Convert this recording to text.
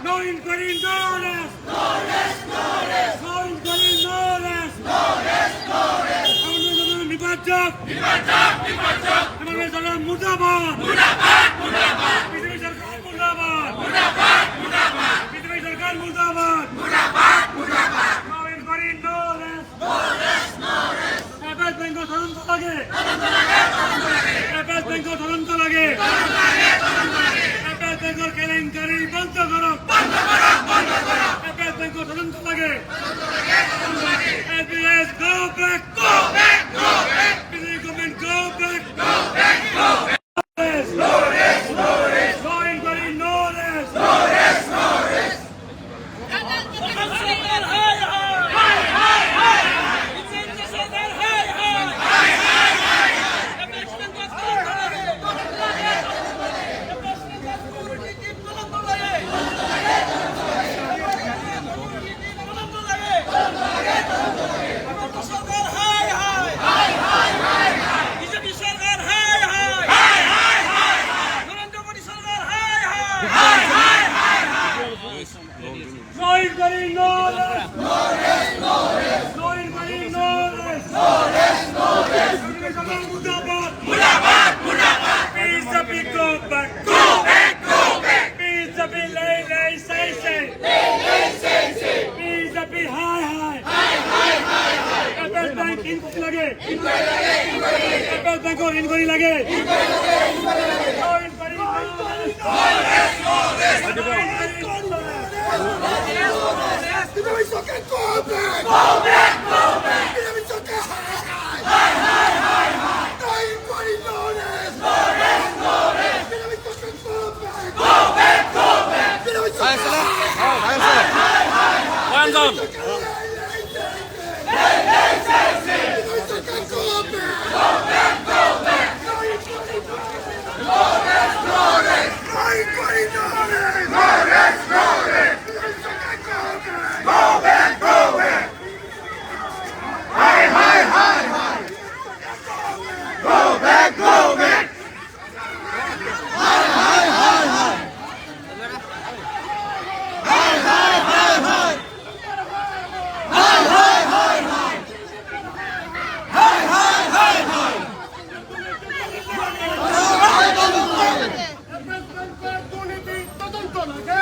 No inquiry, no arrest. No arrest, no arrest. No inquiry, no arrest. No arrest, no arrest. নির্বাচক, নির্বাচক, নির্বাচক। আমাদের সরকার মুর্দাবাদ, মুর্দাবাদ, মুর্দাবাদ। BJP সরকার মুর্দাবাদ, মুর্দাবাদ, মুর্দাবাদ। BJP সরকার মুর্দাবাদ, মুর্দাবাদ, মুর্দাবাদ। No inquiry, no arrest. No arrest, no arrest. FS bank তদন্ত লাগে, তদন্ত লাগে, তদন্ত লাগে। এফএস ব্যাংক তদন্ত লাগে, তদন্ত লাগে, তদন্ত লাগে। এফএস ব্যাংকের কেলেঙ্কারি বন্ধ করো, বন্ধ করো, বন্ধ করো। এফএস ব্যাংক তদন্ত লাগে, তদন্ত লাগে, তদন্ত লাগে। SBS go back, go back, go back. Brazilian government go back, go back, go back. No arrest, no arrest. No inquiry, no arrest. No arrest, no arrest. No inquiry, no arrest. No arrest, no arrest. No inquiry, no arrest. No arrest, no arrest. Murdabad, murdabad, murdabad. Peace the big go back. Go back, go back. Peace the big lay, say. Lay, say. Peace the big high. FS Bank inquiry lage. Inquiry lage, inquiry. FS Bank or inquiry lage. Inquiry lage. No inquiry, no arrest. No arrest, no arrest. Dinamico che go back! Go back, go back! Dinamico che High! No inquiry, no arrest! No arrest, no arrest! Dinamico che go back! Go back, go back! Dinamico che One down! Dinamico che go back! Go back, go back! No arrest, no arrest! No inquiry, no arrest! No arrest, no arrest! Dinamico che go back! Go back, go back! High! Go back, go back! তদন্ত লাগে